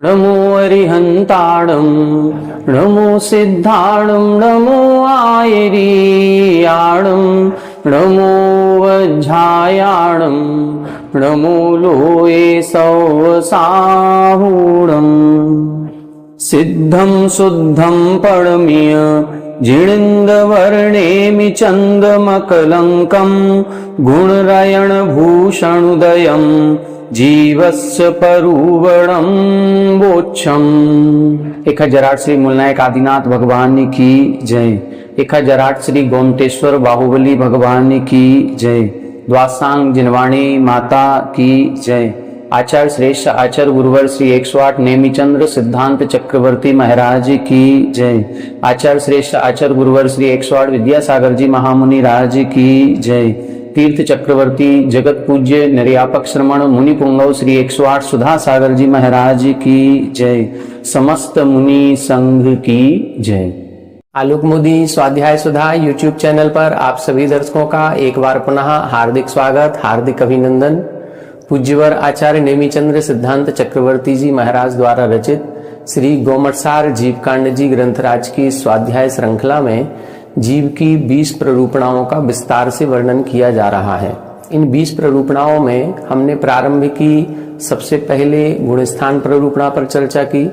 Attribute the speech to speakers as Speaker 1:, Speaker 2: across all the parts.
Speaker 1: नमो अरिहंताणं नमो सिद्धाणं नमो आयरीयाणं नमो वज्झायाणं नमो लोये सौसाहूणम् सिद्धं शुद्धं परमीय जिणिन्दवर्णेमि चन्दमकलङ्कं गुणरयणभूषणुदयं जीवस्य परुवणं बोच्छम। 1008 श्री मूलनायक आदिनाथ भगवान की जय। 1008 श्री गोमटेश्वर बाहुबली भगवान की जय। द्वासांग जिनवाणी माता की जय। आचार्य श्रेष्ठ आचार्य गुरुवर श्री 108 नेमिचंद्र सिद्धांत चक्रवर्ती महाराज की जय। आचार्य श्रेष्ठ आचार्य गुरुवर श्री 108 विद्यासागर जी महामुनि राज की जय। तीर्थ चक्रवर्ती जगत पूज्य निर्यापक श्रमण मुनि पुंगव श्री 108 सुधा सागर जी महाराज की जय। समस्त मुनि संघ की जय। आलोक मोदी स्वाध्याय सुधा यूट्यूब चैनल पर आप सभी दर्शकों का एक बार पुनः हार्दिक स्वागत, हार्दिक अभिनंदन। पूज्यवर आचार्य नेमिचंद्र सिद्धांत चक्रवर्ती जी महाराज द्वारा रचित श्री गोमटसार जीवकांड जी ग्रंथराज की स्वाध्याय श्रृंखला में जीव की 20 प्ररूपणाओं का विस्तार से वर्णन किया जा रहा है। इन 20 प्ररूपणाओं में हमने प्रारंभ की सबसे पहले गुणस्थान प्ररूपणा पर चर्चा की,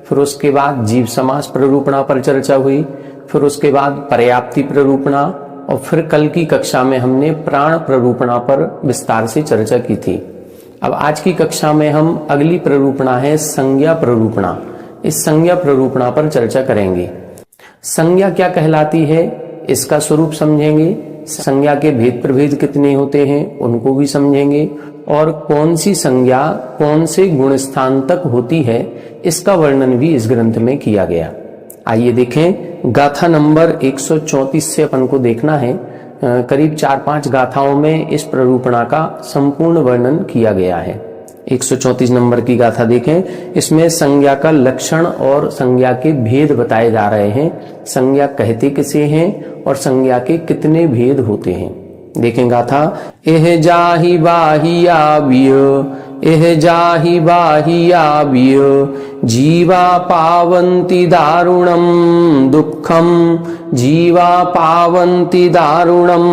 Speaker 1: फिर उसके बाद जीव समास प्ररूपणा पर चर्चा हुई, फिर उसके बाद पर्याप्ति प्ररूपणा और फिर कल की कक्षा में हमने प्राण प्ररूपणा पर विस्तार से चर्चा की थी। अब आज की कक्षा में हम अगली प्ररूपणा है संज्ञा प्ररूपणा। इस संज्ञा प्ररूपणा पर चर्चा करेंगे। संज्ञा क्या कहलाती है, इसका स्वरूप समझेंगे, संज्ञा के भेद प्रभेद कितने होते हैं उनको भी समझेंगे, और कौन सी संज्ञा कौन से गुणस्थान तक होती है इसका वर्णन भी इस ग्रंथ में किया गया। आइए देखें, गाथा नंबर 134 से अपन को देखना है। करीब 4-5 गाथाओं में इस प्ररूपणा का संपूर्ण वर्णन किया गया है। 134 नंबर की गाथा देखें। इसमें संज्ञा का लक्षण और संज्ञा के भेद बताए जा रहे हैं। संज्ञा कहते किसे हैं और संज्ञा के कितने भेद होते हैं, देखें गाथा। एह जाहि बाहिया बिय, एह जाहि बाहिया बिय, जीवा पावन्ति दारुणं दुःखं, जीवा पावन्ति दारुणं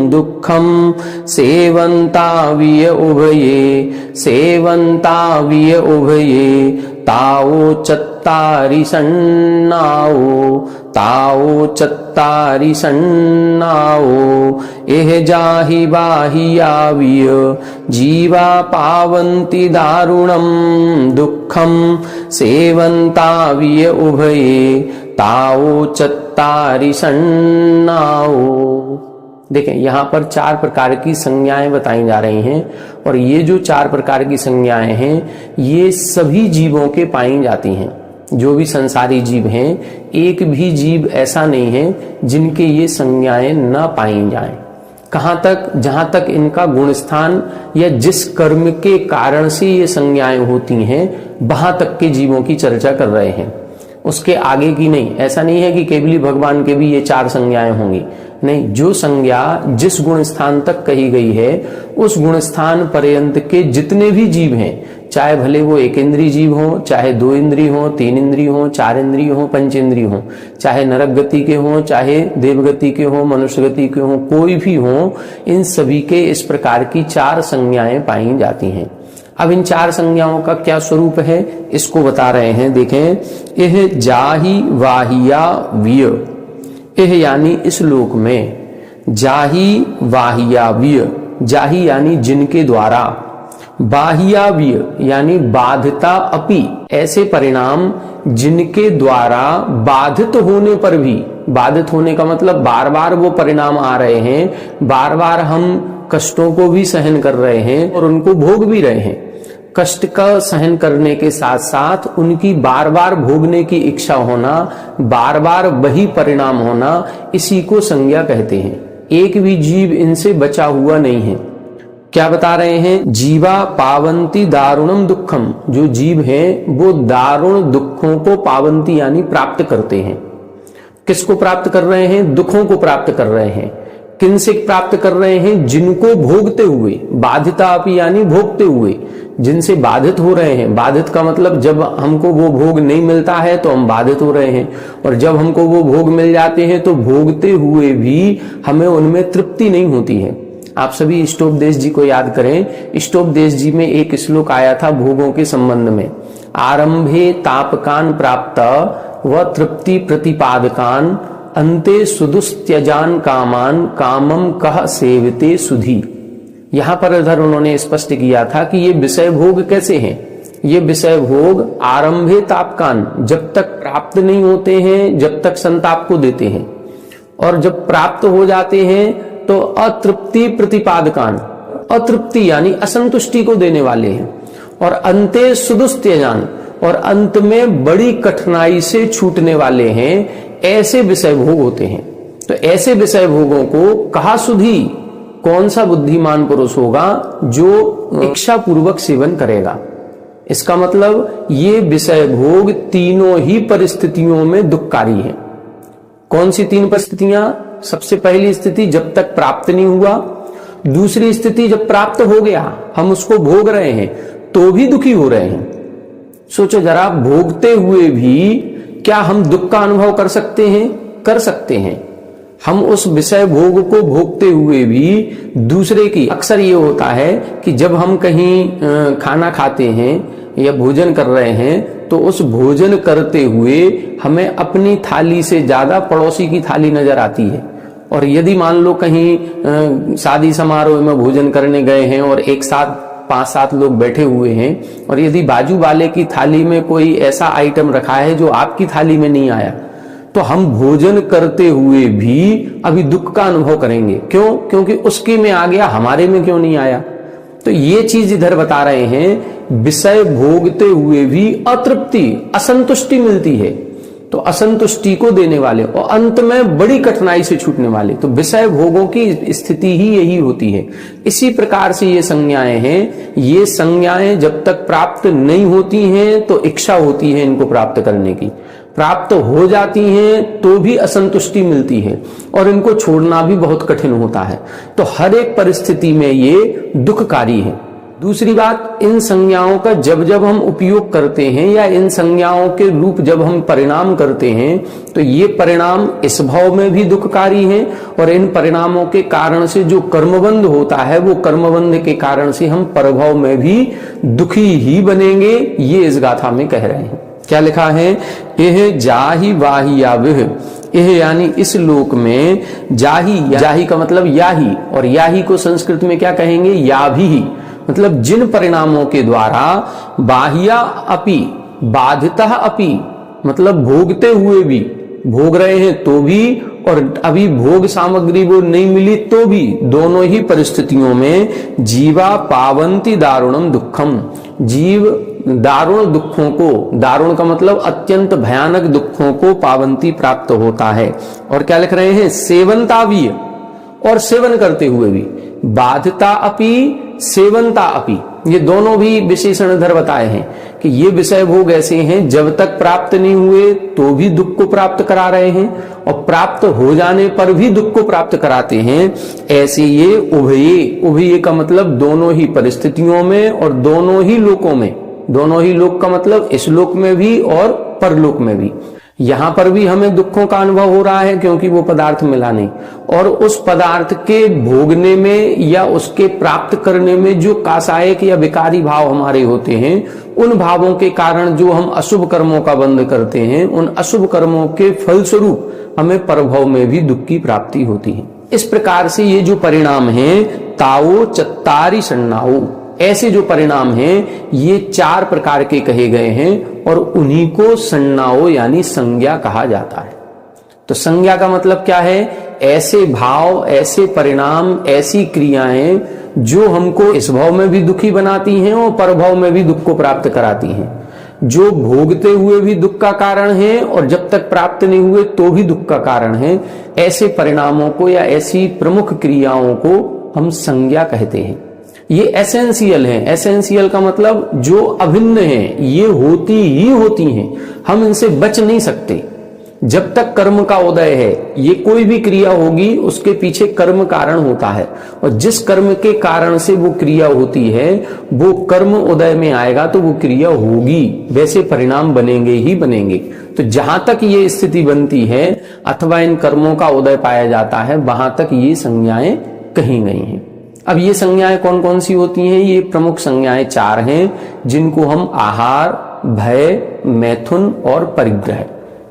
Speaker 1: दुःखं, सेवन्ता विय उभये, सेवन्ता विय उभये, ताओ चत्तारि सन्नाओ, ताओ चत्तारि सन्नाओ, एह जाहि बाहिया विय, जीवा पावन्ति दारुणं दुःखं, सेवन्ता विय उभये, ताओ चत्तारि सन्नाओ। देखें, यहाँ पर 4 प्रकार की संज्ञाएं बताई जा रही हैं, और ये जो 4 प्रकार की संज्ञाएं हैं ये सभी जीवों के पाई जाती हैं। जो भी संसारी जीव हैं, एक भी जीव ऐसा नहीं है जिनके ये संज्ञाएं न पाई जाएं। कहाँ तक? जहां तक इनका गुणस्थान या जिस कर्म के कारण से ये संज्ञाएं होती हैं वहां तक के जीवों की चर्चा कर रहे हैं, उसके आगे की नहीं। ऐसा नहीं है कि केवली भगवान के भी ये 4 संज्ञाएं होंगी, नहीं। जो संज्ञा जिस गुण स्थान तक कही गई है उस गुण स्थान पर्यंत के जितने भी जीव हैं, चाहे भले वो 1 इंद्रिय जीव हो, चाहे 2 इंद्रिय हो, 3 इंद्रिय हो, 4 इंद्रिय हो, 5 इंद्रिय हो, चाहे नरक गति के हो, चाहे देवगति के हो, मनुष्य गति के हो, कोई भी हो, इन सभी के इस प्रकार की 4 संज्ञाएं पाई जाती हैं। अब इन 4 संज्ञाओं का क्या स्वरूप है इसको बता रहे हैं। देखें, एह जाहि वाहिया विय, एह यानी इस लोक में, जाहि वाहिया विय, जाहि यानी जिनके द्वारा, बाहिया विय यानी बाधिता अपि, ऐसे परिणाम जिनके द्वारा बाधित होने पर भी, बाधित होने का मतलब बार बार वो परिणाम आ रहे हैं, बार बार हम कष्टों को भी सहन कर रहे हैं और उनको भोग भी रहे हैं। कष्ट का सहन करने के साथ साथ उनकी बार बार भोगने की इच्छा होना, बार बार वही परिणाम होना, इसी को संज्ञा कहते हैं। एक भी जीव इनसे बचा हुआ नहीं है। क्या बता रहे हैं? जीवा पावंती दारुणम दुखम, जो जीव हैं वो दारुण दुखों को पावंती यानी प्राप्त करते हैं। किसको प्राप्त कर रहे हैं? दुखों को प्राप्त कर रहे हैं। किन से प्राप्त कर रहे हैं? जिनको भोगते हुए, बाधिता अपि यानी भोगते हुए, जिनसे बाधित हो रहे हैं। बाधित का मतलब जब हमको वो भोग नहीं मिलता है तो हम बाधित हो रहे हैं, और जब हमको वो भोग मिल जाते हैं तो भोगते हुए भी हमें उनमें तृप्ति नहीं होती है। आप सभी इष्टोपदेश जी को याद करें। इष्टोपदेश जी में एक श्लोक आया था भोगों के संबंध में, आरंभे तापकान प्राप्त व तृप्ति प्रतिपादकान अंते सुदुस्त्यजान कामान कामम कह सेवते सुधी। यहां पर इधर उन्होंने स्पष्ट किया था कि ये विषय भोग कैसे हैं। ये विषय भोग आरंभे तापकान, जब तक प्राप्त नहीं होते हैं जब तक संताप को देते हैं, और जब प्राप्त हो जाते हैं तो अतृप्ति प्रतिपादकान, अतृप्ति यानी असंतुष्टि को देने वाले हैं, और अंते सुदुस्त्यजान, और अंत में बड़ी कठिनाई से छूटने वाले हैं। ऐसे विषय भोग होते हैं। तो ऐसे विषय भोगों को कहा सुधी, कौन सा बुद्धिमान पुरुष होगा जो इच्छा पूर्वक सेवन करेगा। इसका मतलब ये विषय भोग तीनों ही परिस्थितियों में दुखकारी है। कौन सी तीन परिस्थितियां? सबसे पहली स्थिति जब तक प्राप्त नहीं हुआ, दूसरी स्थिति जब प्राप्त हो गया हम उसको भोग रहे हैं तो भी दुखी हो रहे हैं। सोचो जरा, भोगते हुए भी क्या हम दुख का अनुभव कर सकते हैं? कर सकते हैं। हम उस विषय भोग को भोगते हुए भी दूसरे की, अक्सर ये होता है कि जब हम कहीं खाना खाते हैं या भोजन कर रहे हैं तो उस भोजन करते हुए हमें अपनी थाली से ज्यादा पड़ोसी की थाली नजर आती है। और यदि मान लो कहीं शादी समारोह में भोजन करने गए हैं और एक साथ 5-7 लोग बैठे हुए हैं, और यदि बाजू वाले की थाली में कोई ऐसा आइटम रखा है जो आपकी थाली में नहीं आया, तो हम भोजन करते हुए भी अभी दुख का अनुभव करेंगे। क्यों? क्योंकि उसके में आ गया, हमारे में क्यों नहीं आया। तो ये चीज इधर बता रहे हैं, विषय भोगते हुए भी अतृप्ति, असंतुष्टि मिलती है, तो असंतुष्टि को देने वाले और अंत में बड़ी कठिनाई से छूटने वाले, तो विषय भोगों की स्थिति ही यही होती है। इसी प्रकार से ये संज्ञाएं हैं। ये संज्ञाएं जब तक प्राप्त नहीं होती हैं तो इच्छा होती है इनको प्राप्त करने की, प्राप्त हो जाती हैं तो भी असंतुष्टि मिलती है, और इनको छोड़ना भी बहुत कठिन होता है। तो हर एक परिस्थिति में ये दुखकारी है। दूसरी बात, इन संज्ञाओं का जब जब हम उपयोग करते हैं या इन संज्ञाओं के रूप जब हम परिणाम करते हैं तो ये परिणाम इस भाव में भी दुखकारी हैं, और इन परिणामों के कारण से जो कर्मबंध होता है वो कर्मबंध के कारण से हम परभाव में भी दुखी ही बनेंगे। ये इस गाथा में कह रहे हैं। क्या लिखा है? यह जाहि वाहि याविह, यह यानी इस लोक में, जाहि, जाहि का मतलब याही, और याही को संस्कृत में क्या कहेंगे? याभिः, मतलब जिन परिणामों के द्वारा बाह्या अपि, बाधिता अपि, मतलब भोगते हुए भी, भोग रहे हैं तो भी, और अभी भोग सामग्री वो नहीं मिली तो भी, दोनों ही परिस्थितियों में जीवा पावंती दारुणम दुखम, जीव दारुण दुखों को, दारुण का मतलब अत्यंत भयानक दुखों को पावंती प्राप्त होता है। और क्या लिख रहे हैं? सेवनता भी, और सेवन करते हुए भी, बाधिता अपि सेवनता अपि, ये दोनों भी विशेषण इधर बताए हैं कि ये विषय भोग ऐसे हैं जब तक प्राप्त नहीं हुए तो भी दुख को प्राप्त करा रहे हैं, और प्राप्त हो जाने पर भी दुख को प्राप्त कराते हैं। ऐसे ये उभये, उभये का मतलब दोनों ही परिस्थितियों में और दोनों ही लोकों में, दोनों ही लोक का मतलब इस लोक में भी और परलोक में भी। यहां पर भी हमें दुखों का अनुभव हो रहा है क्योंकि वो पदार्थ मिला नहीं, और उस पदार्थ के भोगने में या उसके प्राप्त करने में जो कासायक या विकारी भाव हमारे होते हैं, उन भावों के कारण जो हम अशुभ कर्मों का बंध करते हैं, उन अशुभ कर्मों के फलस्वरूप हमें परभव में भी दुख की प्राप्ति होती है। इस प्रकार से ये जो परिणाम है, ताओ चत्तारि सन्नाओ, ऐसे जो परिणाम हैं ये 4 प्रकार के कहे गए हैं, और उन्हीं को सन्नाओ यानी संज्ञा कहा जाता है। तो संज्ञा का मतलब क्या है? ऐसे भाव, ऐसे परिणाम, ऐसी क्रियाएं जो हमको इस भाव में भी दुखी बनाती हैं और परभाव में भी दुख को प्राप्त कराती हैं, जो भोगते हुए भी दुख का कारण है और जब तक प्राप्त नहीं हुए तो भी दुख का कारण है। ऐसे परिणामों को या ऐसी प्रमुख क्रियाओं को हम संज्ञा कहते हैं। ये एसेंशियल है। एसेंशियल का मतलब जो अभिन्न है, ये होती ही होती हैं, हम इनसे बच नहीं सकते। जब तक कर्म का उदय है, ये कोई भी क्रिया होगी उसके पीछे कर्म कारण होता है, और जिस कर्म के कारण से वो क्रिया होती है वो कर्म उदय में आएगा तो वो क्रिया होगी, वैसे परिणाम बनेंगे ही बनेंगे। तो जहां तक ये स्थिति बनती है अथवा इन कर्मों का उदय पाया जाता है, वहां तक ये संज्ञाएं कही गई हैं। अब ये संज्ञाएं कौन कौन सी होती हैं? ये प्रमुख संज्ञाएं 4 हैं, जिनको हम आहार, भय, मैथुन और परिग्रह,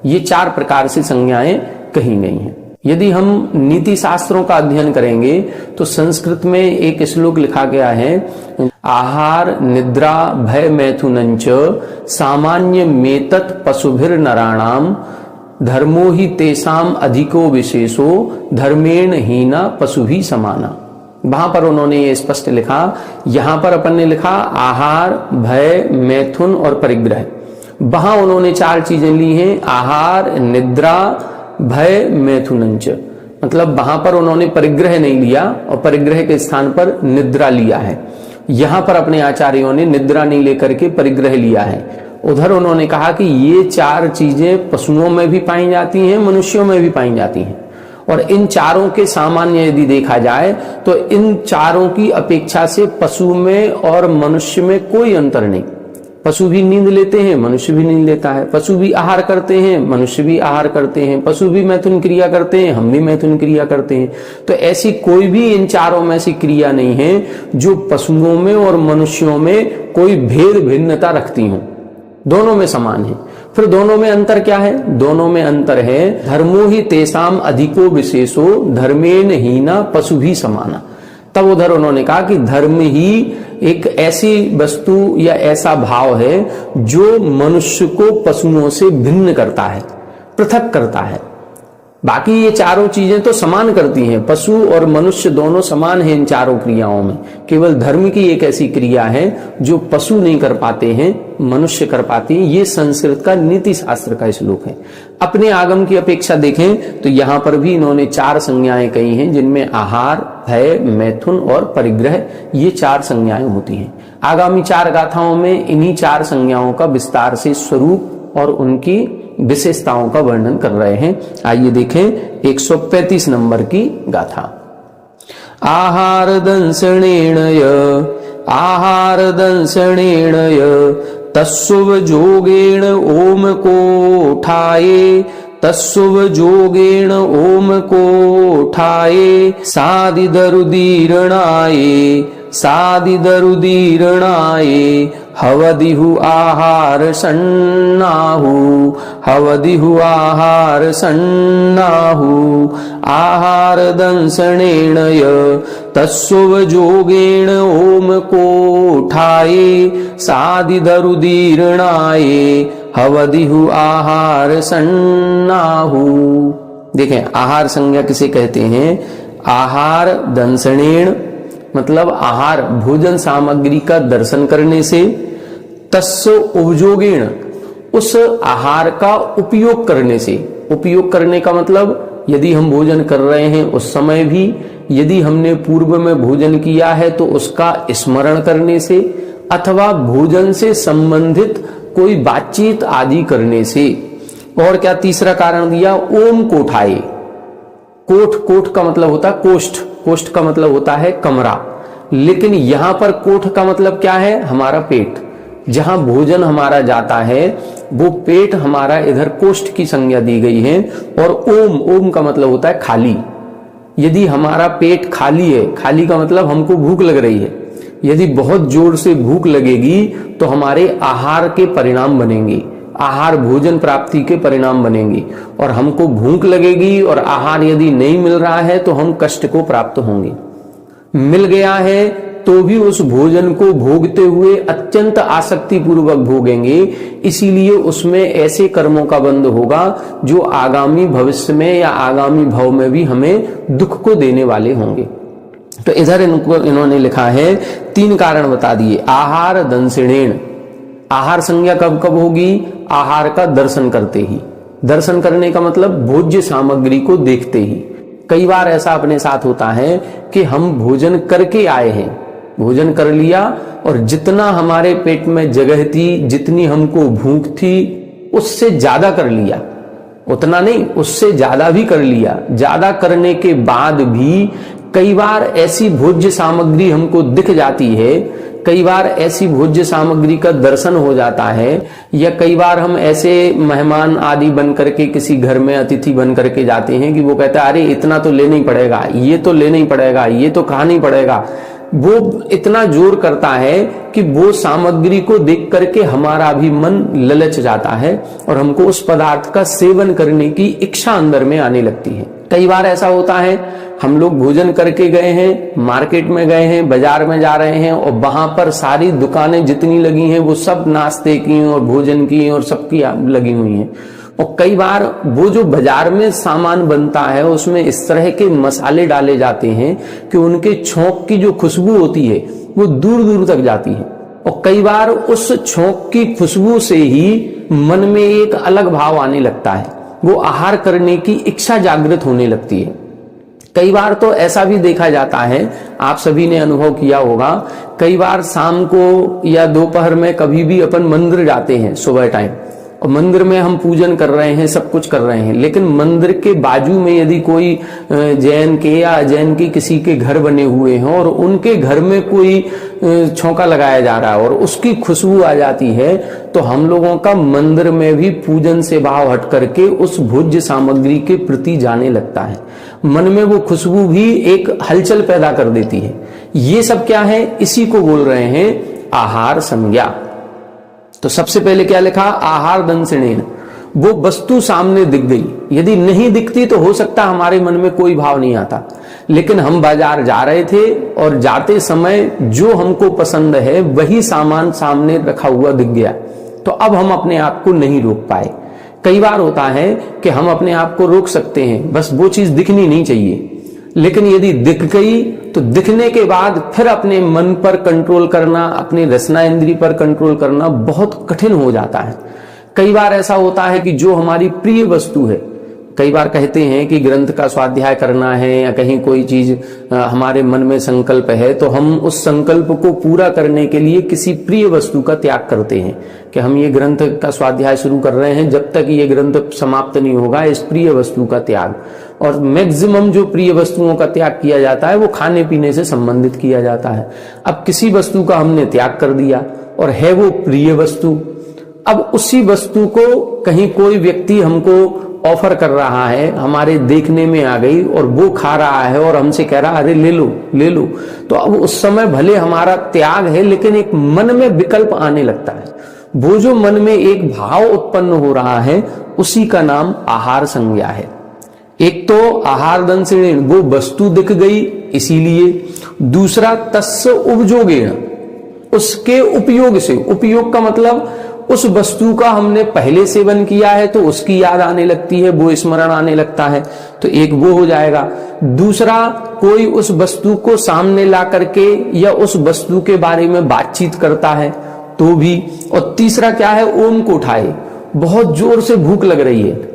Speaker 1: ये 4 प्रकार से संज्ञाएं कही गई हैं। यदि हम नीति शास्त्रों का अध्ययन करेंगे तो संस्कृत में एक श्लोक लिखा गया है, आहार निद्रा भय मैथुनंच सामान्य मेतत पशुभिर नराणाम धर्मो ही तेसाम अधिको विशेषो धर्मेण हीना पशुभि समाना। वहां पर उन्होंने ये स्पष्ट लिखा, यहां पर अपन ने लिखा आहार, भय, मैथुन और परिग्रह। वहां उन्होंने 4 चीजें ली हैं, आहार, निद्रा, भय, मैथुनंच। मतलब वहां पर उन्होंने परिग्रह नहीं लिया और परिग्रह के स्थान पर निद्रा लिया है। यहां पर अपने आचार्यों ने निद्रा नहीं लेकर के परिग्रह लिया है। उधर उन्होंने कहा कि ये 4 चीजें पशुओं में भी पाई जाती हैं, मनुष्यों में भी पाई जाती हैं, और इन चारों के सामान्य यदि देखा जाए तो इन चारों की अपेक्षा से पशु में और मनुष्य में कोई अंतर नहीं। पशु भी नींद लेते हैं, मनुष्य भी नींद लेता है। पशु भी आहार करते हैं, मनुष्य भी आहार करते हैं। पशु भी मैथुन क्रिया करते हैं, हम भी मैथुन क्रिया करते हैं। तो ऐसी कोई भी इन चारों में से क्रिया नहीं है जो पशुओं में और मनुष्यों में कोई भेद भिन्नता रखती हो, दोनों में समान है। फिर दोनों में अंतर क्या है? दोनों में अंतर है धर्मो ही तेसाम अधिको विशेषो धर्मेण हीना पशु भी समाना। तब उधर उन्होंने कहा कि धर्म ही एक ऐसी वस्तु या ऐसा भाव है जो मनुष्य को पशुओं से भिन्न करता है, पृथक करता है। बाकी ये चारों चीजें तो समान करती हैं, पशु और मनुष्य दोनों समान हैं इन चारों क्रियाओं में। केवल धर्म की एक ऐसी क्रिया है जो पशु नहीं कर पाते हैं, मनुष्य कर पाते हैं। ये संस्कृत का नीति शास्त्र का श्लोक है। अपने आगम की अपेक्षा देखें तो यहां पर भी इन्होंने 4 संज्ञाएं कही हैं, जिनमें आहार, भय, मैथुन और परिग्रह, ये 4 संज्ञाएं होती हैं। आगामी 4 गाथाओं में इन्हीं 4 संज्ञाओं का विस्तार से स्वरूप और उनकी विशेषताओं का वर्णन कर रहे हैं। आइए देखें 135 नंबर की गाथा। आहार दंसणेन तस्सुव जोगेण ओम कोठाये तस्सुव जोगेण ओम कोठाये सादिदरुदीरणाये हवदिहु आहार सन्नाहु आहार दंसणेन तस्सुव जोगेण ओम कोठाये सादिदरुदीरणाये हवदिहु आहार सन्नाहु। देखें, आहार संज्ञा किसे कहते हैं? आहार दंसणेन मतलब आहार भोजन सामग्री का दर्शन करने से, तस्य उपयोगेण उस आहार का उपयोग करने से। उपयोग करने का मतलब यदि हम भोजन कर रहे हैं उस समय भी, यदि हमने पूर्व में भोजन किया है तो उसका स्मरण करने से, अथवा भोजन से संबंधित कोई बातचीत आदि करने से। और क्या तीसरा कारण दिया? ओम कोठाये। कोठ का मतलब होता है कोष्ठ, कोष्ठ का मतलब होता है कमरा, लेकिन यहां पर कोठ का मतलब क्या है? हमारा पेट। जहां भोजन हमारा जाता है वो पेट हमारा इधर कोष्ठ की संज्ञा दी गई है। और ओम का मतलब होता है खाली। यदि हमारा पेट खाली है, खाली का मतलब हमको भूख लग रही है, यदि बहुत जोर से भूख लगेगी तो हमारे आहार के परिणाम बनेंगे, आहार भोजन प्राप्ति के परिणाम बनेंगे, और हमको भूख लगेगी और आहार यदि नहीं मिल रहा है तो हम कष्ट को प्राप्त होंगे। मिल गया है तो भी उस भोजन को भोगते हुए अत्यंत आसक्ति पूर्वक भोगेंगे, इसीलिए उसमें ऐसे कर्मों का बंध होगा जो आगामी भविष्य में या आगामी भव में भी हमें दुख को देने वाले होंगे। तो इधर इन्होंने लिखा है 3 कारण बता दिए। आहार दंसणेन, आहार संज्ञा कब कब होगी? आहार का दर्शन करते ही। दर्शन करने का मतलब भोज्य सामग्री को देखते ही। कई बार ऐसा अपने साथ होता है कि हम भोजन करके आए हैं, भोजन कर लिया और जितना हमारे पेट में जगह थी, जितनी हमको भूख थी, उससे ज्यादा कर लिया, उतना नहीं, उससे ज्यादा भी कर लिया। ज्यादा करने के बाद भी कई बार ऐसी भोज्य सामग्री हमको दिख जाती है, कई बार ऐसी भोज्य सामग्री का दर्शन हो जाता है, या कई बार हम ऐसे मेहमान आदि बन करके किसी घर में अतिथि बन करके जाते हैं कि वो कहता है अरे इतना तो लेना ही पड़ेगा, ये तो लेना ही पड़ेगा, ये तो खाना ही पड़ेगा। वो इतना जोर करता है कि वो सामग्री को देख करके हमारा भी मन ललच जाता है और हमको उस पदार्थ का सेवन करने की इच्छा अंदर में आने लगती है। कई बार ऐसा होता है, हम लोग भोजन करके गए हैं, मार्केट में गए हैं, बाजार में जा रहे हैं और वहां पर सारी दुकानें जितनी लगी हैं वो सब नाश्ते की और भोजन की और सबकी लगी हुई हैं। और कई बार वो जो बाजार में सामान बनता है उसमें इस तरह के मसाले डाले जाते हैं कि उनके छौंक की जो खुशबू होती है वो दूर दूर तक जाती है। और कई बार उस छौंक की खुशबू से ही मन में एक अलग भाव आने लगता है, वो आहार करने की इच्छा जागृत होने लगती है। कई बार तो ऐसा भी देखा जाता है, आप सभी ने अनुभव किया होगा, कई बार शाम को या दोपहर में कभी भी अपन मंदिर जाते हैं सुबह टाइम, और मंदिर में हम पूजन कर रहे हैं, सब कुछ कर रहे हैं, लेकिन मंदिर के बाजू में यदि कोई जैन के या अजैन के किसी के घर बने हुए हैं और उनके घर में कोई छौंका लगाया जा रहा है और उसकी खुशबू आ जाती है, तो हम लोगों का मंदिर में भी पूजन से भाव हट करके उस भोज्य सामग्री के प्रति जाने लगता है। मन में वो खुशबू भी एक हलचल पैदा कर देती है। ये सब क्या है? इसी को बोल रहे हैं आहार संज्ञा। तो सबसे पहले क्या लिखा? आहार दंशिणेन। वो वस्तु सामने दिख गई, यदि नहीं दिखती तो हो सकता हमारे मन में कोई भाव नहीं आता, लेकिन हम बाजार जा रहे थे और जाते समय जो हमको पसंद है वही सामान सामने रखा हुआ दिख गया, तो अब हम अपने आप को नहीं रोक पाए। कई बार होता है कि हम अपने आप को रोक सकते हैं, बस वो चीज दिखनी नहीं चाहिए, लेकिन यदि दिख गई तो दिखने के बाद फिर अपने मन पर कंट्रोल करना, अपनी रसना इंद्री पर कंट्रोल करना बहुत कठिन हो जाता है। कई बार ऐसा होता है कि जो हमारी प्रिय वस्तु है, कई बार कहते हैं कि ग्रंथ का स्वाध्याय करना है या कहीं कोई चीज हमारे मन में संकल्प है, तो हम उस संकल्प को पूरा करने के लिए किसी प्रिय वस्तु का त्याग करते हैं कि हम ये ग्रंथ का स्वाध्याय शुरू कर रहे हैं, जब तक ये ग्रंथ समाप्त नहीं होगा इस प्रिय वस्तु का त्याग। और मैक्सिमम जो प्रिय वस्तुओं का त्याग किया जाता है वो खाने पीने से संबंधित किया जाता है। अब किसी वस्तु का हमने त्याग कर दिया और है वो प्रिय वस्तु, अब उसी वस्तु को कहीं कोई व्यक्ति हमको ऑफर कर रहा है, हमारे देखने में आ गई और वो खा रहा है और हमसे कह रहा है अरे ले लो ले लो, तो अब उस समय भले हमारा त्याग है लेकिन एक मन में विकल्प आने लगता है। वो जो मन में एक भाव उत्पन्न हो रहा है उसी का नाम आहार संज्ञा है। एक तो आहार दंशिणेन, वो वस्तु दिख गई इसीलिए। दूसरा तस्य उपयोगेन, उसके उपयोग से। उपयोग का मतलब उस वस्तु का हमने पहले सेवन किया है तो उसकी याद आने लगती है, वो स्मरण आने लगता है, तो एक वो हो जाएगा। दूसरा कोई उस वस्तु को सामने ला करके या उस वस्तु के बारे में बातचीत करता है तो भी। और तीसरा क्या है? ओम को उठाए, बहुत जोर से भूख लग रही है।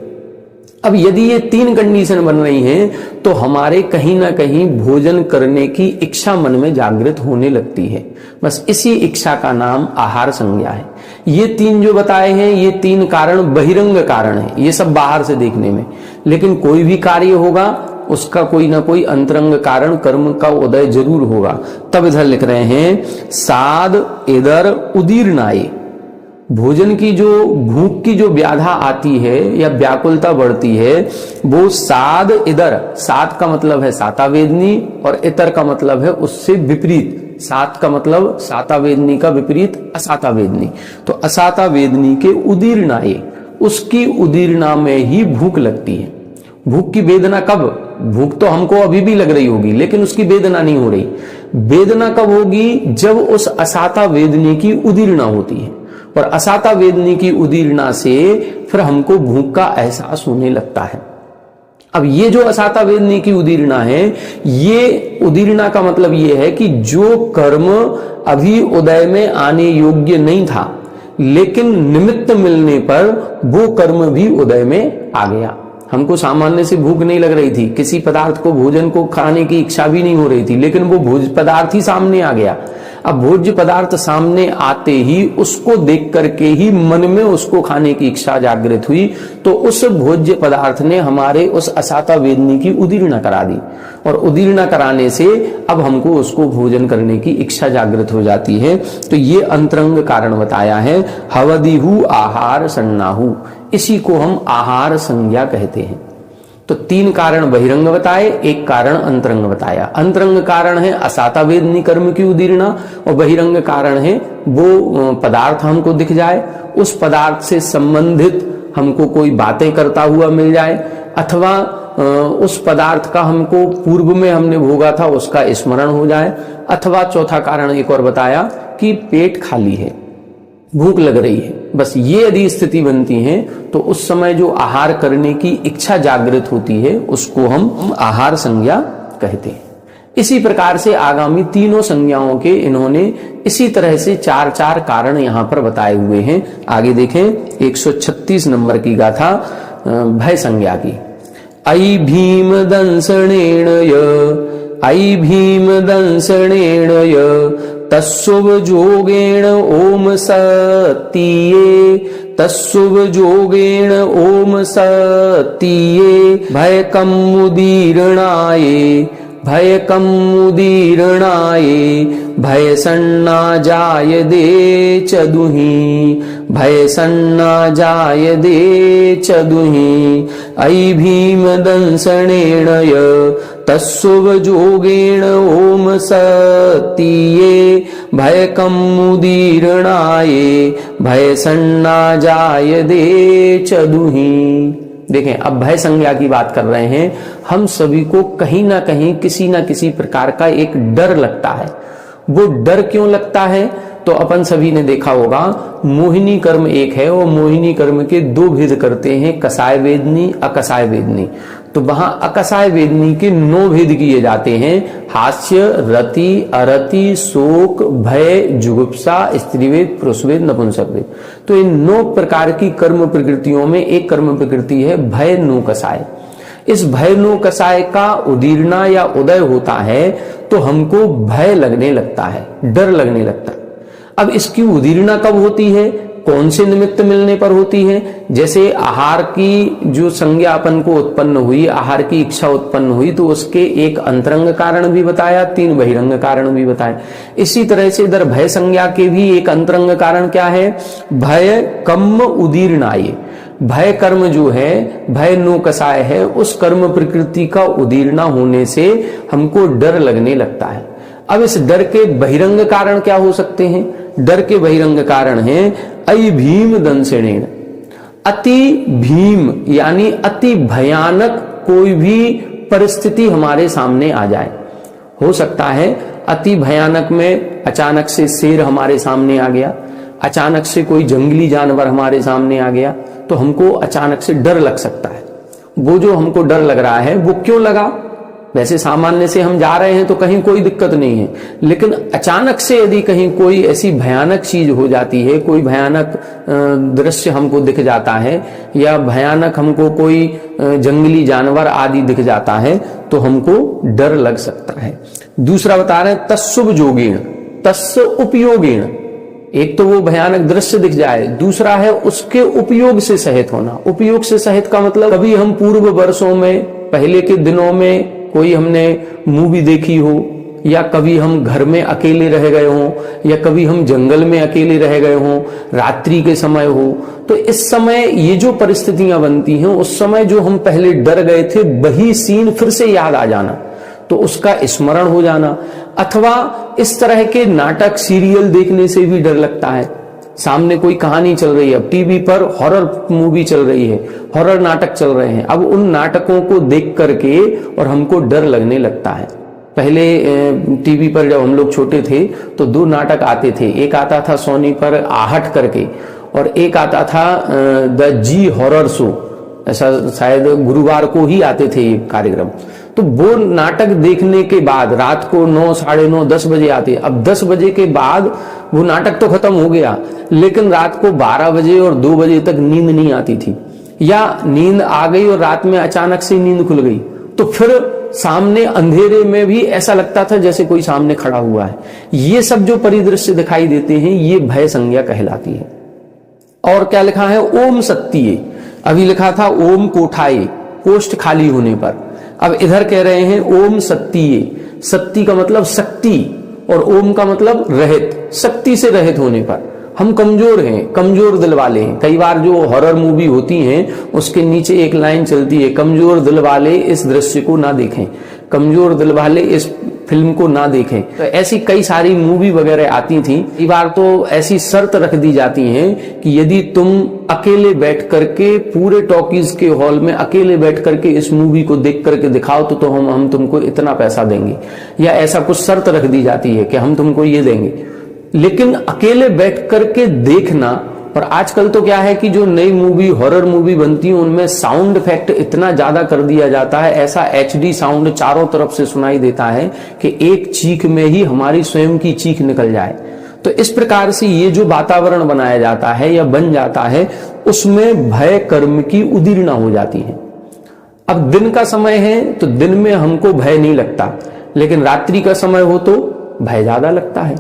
Speaker 1: अब यदि ये तीन कंडीशन बन रही हैं तो हमारे कहीं ना कहीं भोजन करने की इच्छा मन में जागृत होने लगती है। बस इसी इच्छा का नाम आहार संज्ञा है। ये तीन जो बताए हैं ये तीन कारण बहिरंग कारण है, ये सब बाहर से देखने में, लेकिन कोई भी कार्य होगा उसका कोई ना कोई अंतरंग कारण कर्म का उदय जरूर होगा। तब इधर लिख रहे हैं साद इधर उदीर्णाए। भोजन की जो भूख की जो व्याधा आती है या व्याकुलता बढ़ती है वो साद इधर, सात का मतलब है सातावेदनी और इतर का मतलब है उससे विपरीत। सात का मतलब सातावेदनी का विपरीत असातावेदनी, तो असातावेदनी के उदीर्णाए, उसकी उदीर्णा में ही भूख लगती है। भूख की वेदना कब? भूख तो हमको अभी भी लग रही होगी लेकिन उसकी वेदना नहीं हो रही। वेदना कब होगी? जब उस असातावेदनी की उदीर्णा होती है, और असाता वेदनी की उदीर्णा से फिर हमको भूख का एहसास होने लगता है। अब ये जो असाता वेदनी की उदीर्णा है, ये उदीर्णा का मतलब ये है कि जो कर्म अभी उदय में आने योग्य नहीं था लेकिन निमित्त मिलने पर वो कर्म भी उदय में आ गया। हमको सामान्य से भूख नहीं लग रही थी, किसी पदार्थ को भोजन को खाने की इच्छा भी नहीं हो रही थी, लेकिन वो भोज पदार्थ ही सामने आ गया। अब भोज्य पदार्थ सामने आते ही उसको देख करके ही मन में उसको खाने की इच्छा जागृत हुई, तो उस भोज्य पदार्थ ने हमारे उस असाता वेदनी की उदीर्णा करा दी, और उदीर्णा कराने से अब हमको उसको भोजन करने की इच्छा जागृत हो जाती है। तो ये अंतरंग कारण बताया है। हवदिहु आहार सन्नाहु, इसी को हम आहार संज्ञा कहते हैं। तो 3 कारण बहिरंग बताए, 1 कारण अंतरंग बताया। अंतरंग कारण है असाता वेदनी कर्म की उदीर्णा, और बहिरंग कारण है वो पदार्थ हमको दिख जाए, उस पदार्थ से संबंधित हमको कोई बातें करता हुआ मिल जाए, अथवा उस पदार्थ का हमको पूर्व में हमने भोगा था उसका स्मरण हो जाए, अथवा चौथा कारण एक और बताया कि पेट खाली है, भूख लग रही है। बस ये यदि स्थिति बनती है तो उस समय जो आहार करने की इच्छा जागृत होती है उसको हम आहार संज्ञा कहते हैं। इसी प्रकार से आगामी तीनों संज्ञाओं के इन्होंने इसी तरह से 4-4 कारण यहां पर बताए हुए हैं। आगे देखें 136 नंबर की गाथा भय संज्ञा की। ऐ भीम दंसनेण तस्सुभ जोगेण ओम सतीये, तस्सुभ जोगेण ओम सतीये, भय कमुदीर्णाये, भय कमुदीर्णाये, भय सन्ना जाय दे चदुहि, भय सन्ना जाय दे चदुहि। ऐ भीम दंसनेण तस्सुभ जोगेण ओम सतीये, भय कमुदीर्णाये, भय सन्ना जाय दे चदुहि। देखें, अब भय संज्ञा की बात कर रहे हैं। हम सभी को कहीं ना कहीं किसी ना किसी प्रकार का एक डर लगता है। वो डर क्यों लगता है? तो अपन सभी ने देखा होगा मोहिनी कर्म एक है, और मोहिनी कर्म के 2 भेद करते हैं, कसाय वेदनी, अकसाय वेदनी। तो वहां अकसाय वेदनी के 9 भेद किए जाते हैं। हास्य, रति, अरति, शोक, भय, जुगुप्सा, स्त्रीवेद, पुरुषवेद, नपुंसकवेद। तो इन 9 प्रकार की कर्म प्रकृतियों में एक कर्म प्रकृति है भय नो कसाय। इस भय नो कसाय का उदीर्णा या उदय होता है तो हमको भय लगने लगता है, डर लगने लगता है। अब इसकी उदीर्णा कब होती है, कौन से निमित्त मिलने पर होती है? जैसे आहार की जो संज्ञा अपन को उत्पन्न हुई, आहार की इच्छा उत्पन्न हुई, तो उसके एक अंतरंग कारण भी बताया, 3 बहिरंग कारण भी बताए। इसी तरह से इधर भय संज्ञा के भी एक अंतरंग कारण क्या है? भय कम उदीर्णाय। भय कर्म जो है, भय नो कसाय है, उस कर्म प्रकृति का उदीर्णा होने से हमको डर लगने लगता है। अब इस डर के बहिरंग कारण क्या हो सकते हैं? डर के बहिरंग कारण हैं ऐ भीम दंसनेण, अति भीम यानी अति भयानक कोई भी परिस्थिति हमारे सामने आ जाए। हो सकता है अति भयानक में अचानक से शेर हमारे सामने आ गया, अचानक से कोई जंगली जानवर हमारे सामने आ गया, तो हमको अचानक से डर लग सकता है। वो जो हमको डर लग रहा है वो क्यों लगा? वैसे सामान्य से हम जा रहे हैं तो कहीं कोई दिक्कत नहीं है, लेकिन अचानक से यदि कहीं कोई ऐसी भयानक चीज हो जाती है, कोई भयानक दृश्य हमको दिख जाता है, या भयानक हमको कोई जंगली जानवर आदि दिख जाता है, तो हमको डर लग सकता है। दूसरा बता रहे हैं तस्सुभ जोगेण, तस् उपयोगेण। एक तो वो भयानक दृश्य दिख जाए, दूसरा है उसके उपयोग से सहित होना। उपयोग से सहित का मतलब कभी हम पूर्व वर्षों में, पहले के दिनों में कोई हमने मूवी देखी हो, या कभी हम घर में अकेले रह गए हों, या कभी हम जंगल में अकेले रह गए हों, रात्रि के समय हो, तो इस समय ये जो परिस्थितियां बनती हैं, उस समय जो हम पहले डर गए थे वही सीन फिर से याद आ जाना, तो उसका स्मरण हो जाना। अथवा इस तरह के नाटक सीरियल देखने से भी डर लगता है। सामने कोई कहानी चल रही है, अब टीवी पर हॉरर मूवी चल रही है, हॉरर नाटक चल रहे हैं, अब उन नाटकों को देख करके और हमको डर लगने लगता है। पहले टीवी पर जब हम लोग छोटे थे तो 2 नाटक आते थे, एक आता था सोनी पर आहट करके, और एक आता था द जी हॉरर शो, ऐसा शायद गुरुवार को ही आते थे ये कार्यक्रम। तो वो नाटक देखने के बाद रात को 9, साढ़े 9, 10 बजे आते। अब 10 बजे के बाद वो नाटक तो खत्म हो गया, लेकिन रात को 12 बजे और 2 बजे तक नींद नहीं आती थी, या नींद आ गई और रात में अचानक से नींद खुल गई, तो फिर सामने अंधेरे में भी ऐसा लगता था जैसे कोई सामने खड़ा हुआ है। ये सब जो परिदृश्य दिखाई देते हैं ये भय संज्ञा कहलाती है। और क्या लिखा है, ओम सत्तिये, अभी लिखा था ओम कोठाये, कोष्ठ खाली होने पर, अब इधर कह रहे हैं ओम सत्तिये। सत्ती का मतलब शक्ति और ओम का मतलब रहित, शक्ति से रहित होने पर। हम कमजोर हैं, कमजोर दिल वाले हैं। कई बार जो हॉरर मूवी होती हैं उसके नीचे एक लाइन चलती है, कमजोर दिल वाले इस दृश्य को ना देखें, कमजोर दिल वाले इस फिल्म को ना देखें। तो ऐसी कई सारी मूवी वगैरह आती थी। कई बार तो ऐसी शर्त रख दी जाती है कि यदि तुम अकेले बैठ करके पूरे टॉकीज के हॉल में अकेले बैठ करके इस मूवी को देख करके दिखाओ तो हम तुमको इतना पैसा देंगे, या ऐसा कुछ शर्त रख दी जाती है कि हम तुमको ये देंगे। लेकिन अकेले बैठ करके देखना, और आजकल तो क्या है कि जो नई मूवी हॉरर मूवी बनती है उनमें साउंड इफेक्ट इतना ज्यादा कर दिया जाता है, ऐसा एचडी साउंड चारों तरफ से सुनाई देता है कि एक चीख में ही हमारी स्वयं की चीख निकल जाए। तो इस प्रकार से ये जो वातावरण बनाया जाता है या बन जाता है उसमें भय कर्म की उदीर्णा हो जाती है। अब दिन का समय है तो दिन में हमको भय नहीं लगता, लेकिन रात्रि का समय हो तो भय ज्यादा लगता है।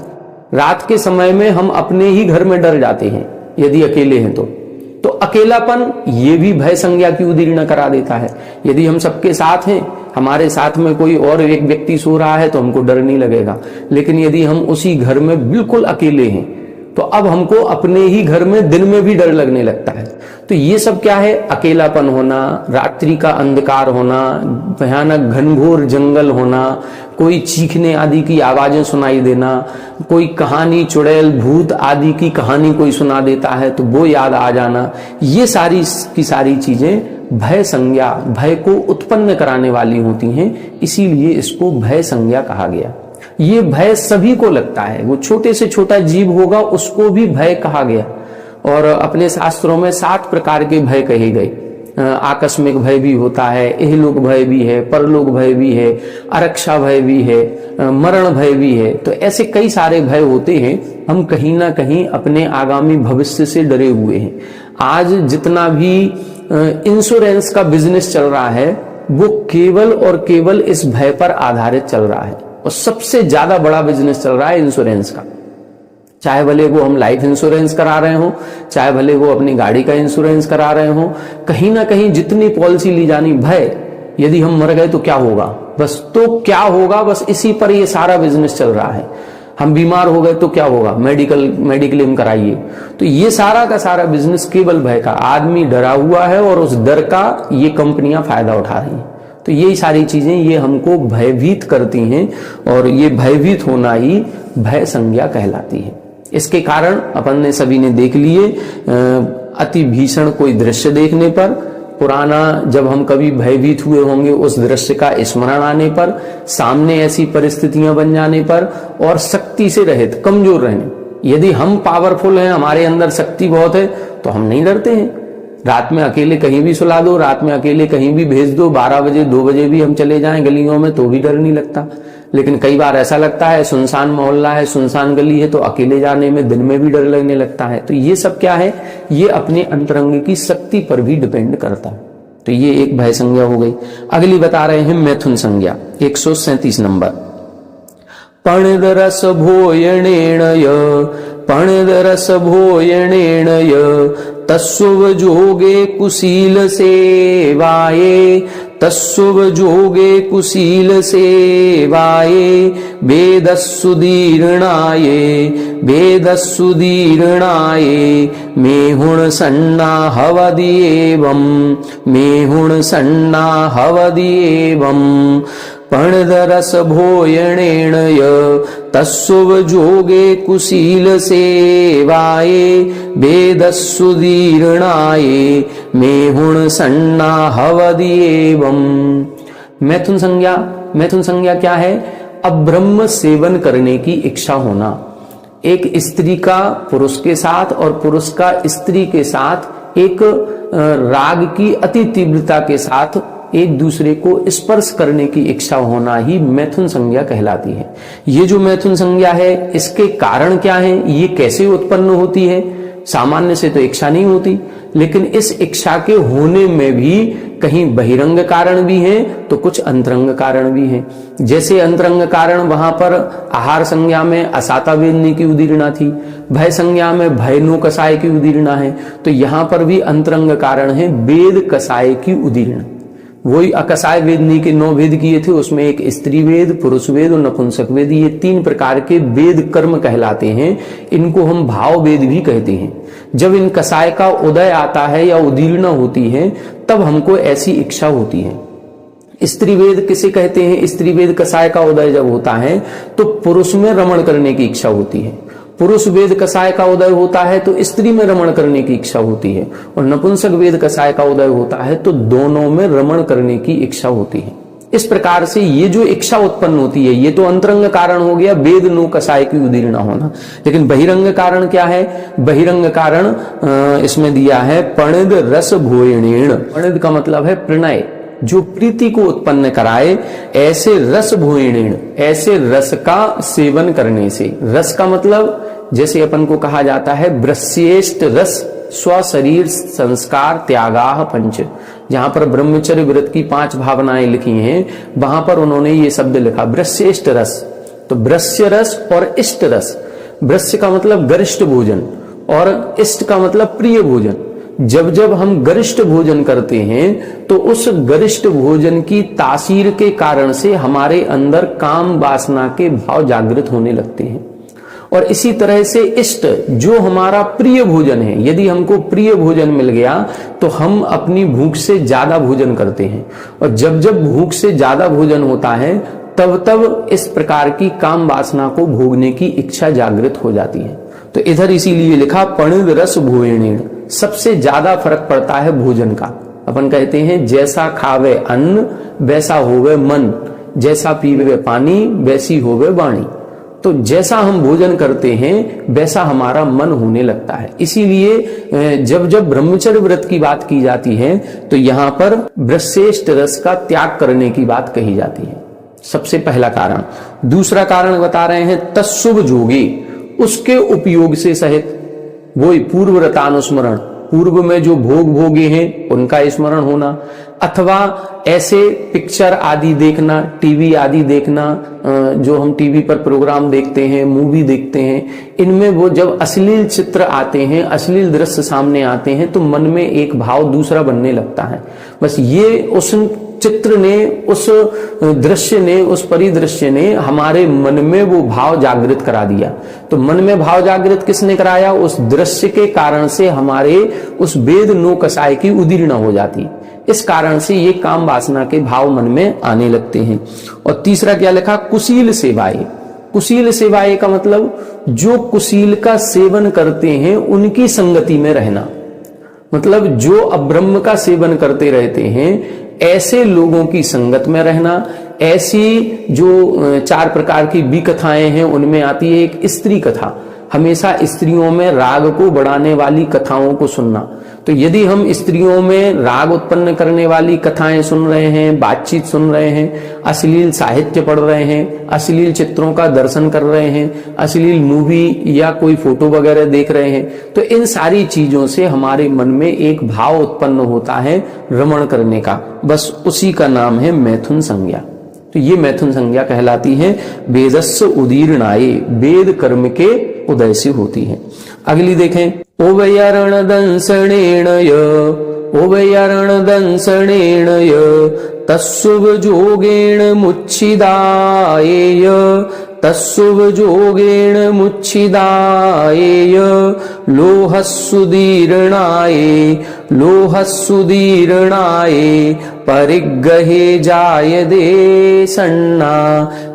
Speaker 1: रात के समय में हम अपने ही घर में डर जाते हैं यदि अकेले हैं तो अकेलापन ये भी भय संज्ञा की उदीर्णा करा देता है। यदि हम सबके साथ हैं, हमारे साथ में कोई और एक व्यक्ति सो रहा है तो हमको डर नहीं लगेगा, लेकिन यदि हम उसी घर में बिल्कुल अकेले हैं तो अब हमको अपने ही घर में दिन में भी डर लगने लगता है। तो ये सब क्या है, अकेलापन होना, रात्रि का अंधकार होना, भयानक घनघोर जंगल होना, कोई चीखने आदि की आवाजें सुनाई देना, कोई कहानी चुड़ैल भूत आदि की कहानी कोई सुना देता है तो वो याद आ जाना, ये सारी की सारी चीजें भय संज्ञा, भय को उत्पन्न कराने वाली होती हैं, इसीलिए इसको भय संज्ञा कहा गया। ये भय सभी को लगता है, वो छोटे से छोटा जीव होगा उसको भी भय कहा गया। और अपने शास्त्रों में 7 प्रकार के भय कहे गए। आकस्मिक भय भी होता है, इहलोक भय भी है, परलोक भय भी है, अरक्षा भय भी है, मरण भय भी है। तो ऐसे कई सारे भय होते हैं। हम कहीं ना कहीं अपने आगामी भविष्य से डरे हुए हैं। आज जितना भी इंश्योरेंस का बिजनेस चल रहा है वो केवल और केवल इस भय पर आधारित चल रहा है, और सबसे ज्यादा बड़ा बिजनेस चल रहा है इंश्योरेंस का। चाहे भले वो हम लाइफ इंश्योरेंस करा रहे हो, चाहे भले वो अपनी गाड़ी का इंश्योरेंस करा रहे हो, कहीं ना कहीं जितनी पॉलिसी ली जानी, भय, यदि हम मर गए तो क्या होगा, बस तो क्या होगा, बस इसी पर ये सारा बिजनेस चल रहा है। हम बीमार हो गए तो क्या होगा, मेडिक्लेम कराइए। तो ये सारा का सारा बिजनेस केवल भय का, आदमी डरा हुआ है और उस डर का ये कंपनियां फायदा उठा रही हैं। तो यही सारी चीजें ये हमको भयभीत करती हैं, और ये भयभीत होना ही भय संज्ञा कहलाती है। इसके कारण अपन ने सभी ने देख लिए, अति भीषण कोई दृश्य देखने पर, पुराना जब हम कभी भयभीत हुए होंगे उस दृश्य का स्मरण आने पर, सामने ऐसी परिस्थितियां बन जाने पर, और शक्ति से रहित कमजोर रहने। यदि हम पावरफुल हैं, हमारे अंदर शक्ति बहुत है, तो हम नहीं डरते हैं। रात में अकेले कहीं भी सुला दो, रात में अकेले कहीं भी भेज दो, 12 बजे 2 बजे भी हम चले जाएं गलियों में तो भी डर नहीं लगता। लेकिन कई बार ऐसा लगता है सुनसान मोहल्ला है, सुनसान गली है, तो अकेले जाने में दिन में भी डर लगने लगता है। तो ये सब क्या है, ये अपने अंतरंग की शक्ति पर भी डिपेंड करता है। तो ये एक भय संज्ञा हो गई। अगली बता रहे हैं मैथुन संज्ञा, 137 नंबर। पणिदरस भोयणेण पणिदरस भोयणेण तस्व जोगे कुशील सेवाये, तस्व जोगे कुशील सेवाये, वेदस्सुदीर्णाये वेदस्सुदीर्णाये, मेहुण सन्ना हवदिएवं मेहुण सन्ना हवदिएवं, पणिदरस भोयणेण तस्व जोगे कुशील सेवाये, वेदस्सुदीर्णाये, मेहुण सन्ना हवदिएवं। मैथुन संज्ञा, मैथुन संज्ञा क्या है, अब्रह्म सेवन करने की इच्छा होना। एक स्त्री का पुरुष के साथ और पुरुष का स्त्री के साथ एक राग की अति तीव्रता के साथ एक दूसरे को स्पर्श करने की इच्छा होना ही मैथुन संज्ञा कहलाती है। ये जो मैथुन संज्ञा है इसके कारण क्या है, ये कैसे उत्पन्न होती है। सामान्य से तो इच्छा नहीं होती, लेकिन इस इच्छा के होने में भी कहीं बहिरंग कारण भी हैं तो कुछ अंतरंग कारण भी हैं। जैसे अंतरंग कारण वहां पर आहार संज्ञा में असाता वेदनी की उदीर्णा थी, भय संज्ञा में भय नो कसाय की उदीर्णा है, तो यहां पर भी अंतरंग कारण है वेद कसाय की उदीर्णा। वही अकसाय वेदनी के 9 वेद किए थे, उसमें एक स्त्री वेद, पुरुष वेद और नपुंसक वेद, ये 3 प्रकार के वेद कर्म कहलाते हैं। इनको हम भाव वेद भी कहते हैं। जब इन कसाय का उदय आता है या उदीर्णा होती है तब हमको ऐसी इच्छा होती है। स्त्री वेद किसे कहते हैं? स्त्री वेद कसाय का उदय जब होता है तो पुरुष में रमण करने की इच्छा होती है। पुरुष वेद कसाय का उदय होता है तो स्त्री में रमण करने की इच्छा होती है, और नपुंसक वेद कसाय का उदय होता है तो दोनों में रमण करने की इच्छा होती है। इस प्रकार से ये जो इच्छा उत्पन्न होती है ये तो अंतरंग कारण हो गया, वेद नो कसाय की उदीर्णा होना। लेकिन बहिरंग कारण क्या है? बहिरंग कारण इसमें दिया है पणिद रस भोयणेण। पणिद का मतलब है प्रणय, जो प्रीति को उत्पन्न कराए, ऐसे रस भोयणेण, ऐसे रस का सेवन करने से। रस का मतलब जैसे अपन को कहा जाता है ब्रह्येष्ट रस स्वशरीर संस्कार त्यागाह पंच। जहां पर ब्रह्मचर्य व्रत की 5 भावनाएं लिखी हैं वहां पर उन्होंने ये शब्द लिखा ब्रह्येष्ट रस। तो ब्रह्य रस और इष्ट रस, ब्रह्य का मतलब गरिष्ठ भोजन और इष्ट का मतलब प्रिय भोजन। जब जब हम गरिष्ठ भोजन करते हैं तो उस गरिष्ठ भोजन की तासीर के कारण से हमारे अंदर काम वासना के भाव जागृत होने लगते हैं। और इसी तरह से इष्ट, जो हमारा प्रिय भोजन है, यदि हमको प्रिय भोजन मिल गया तो हम अपनी भूख से ज्यादा भोजन करते हैं, और जब जब भूख से ज्यादा भोजन होता है तब तब इस प्रकार की काम वासना को भोगने की इच्छा जागृत हो जाती है। तो इधर इसीलिए लिखा पणिद रस भोयणेण। सबसे ज्यादा फर्क पड़ता है भोजन का। अपन कहते हैं जैसा खावे अन्न वैसा होवे मन, जैसा पीवे पानी वैसी होवे वाणी। तो जैसा हम भोजन करते हैं वैसा हमारा मन होने लगता है। इसीलिए जब जब ब्रह्मचर्य व्रत की बात की जाती है तो यहां पर ब्रह्येष्ट रस का त्याग करने की बात कही जाती है, सबसे पहला कारण। दूसरा कारण बता रहे हैं तत्शुभ जोगे, उसके उपयोग से सहित। वही पूर्व रतानुस्मरण, पूर्व में जो भोग भोगे हैं उनका स्मरण होना, अथवा ऐसे पिक्चर आदि देखना, टीवी आदि देखना, जो हम टीवी पर प्रोग्राम देखते हैं, मूवी देखते हैं, इनमें वो जब अश्लील चित्र आते हैं, अश्लील दृश्य सामने आते हैं तो मन में एक भाव दूसरा बनने लगता है। बस ये उस चित्र ने, उस दृश्य ने, उस परिदृश्य ने हमारे मन में वो भाव जागृत करा दिया। तो मन में भाव जागृत किसने कराया? उस दृश्य के कारण से हमारे उस वेद नो कसाय की उदीर्णा हो जाती। इस कारण से ये काम वासना के भाव मन में आने लगते हैं। और तीसरा क्या लिखा? कुशील सेवाएं। कुशील सेवाएं का मतलब जो कुशील का सेवन करते हैं उनकी संगति में रहना। मतलब जो अब्रह्म का सेवन करते रहते हैं ऐसे लोगों की संगत में रहना। ऐसी जो 4 प्रकार की भी कथाएं हैं उनमें आती है एक स्त्री कथा। हमेशा स्त्रियों में राग को बढ़ाने वाली कथाओं को सुनना। तो यदि हम स्त्रियों में राग उत्पन्न करने वाली कथाएं सुन रहे हैं, बातचीत सुन रहे हैं, अश्लील साहित्य पढ़ रहे हैं, अश्लील चित्रों का दर्शन कर रहे हैं, अश्लील मूवी या कोई फोटो वगैरह देख रहे हैं, तो इन सारी चीजों से हमारे मन में एक भाव उत्पन्न होता है रमण करने का। बस उसी का नाम है मैथुन संज्ञा। तो ये मैथुन संज्ञा कहलाती है वेदस्य उदीर्णाये, वेद कर्म के उदय से होती है। अगली देखें, ओवयरण दंसणेन य, ओवयरण दंसणेन य तस्सुभ जोगेण मुच्छिदायेय, तस्सुभ जोगेण मुच्छिदायेय लोहस्सुदीर्णाये, लोहस्सुदीर्णाये परिग्रहे जायते सन्ना,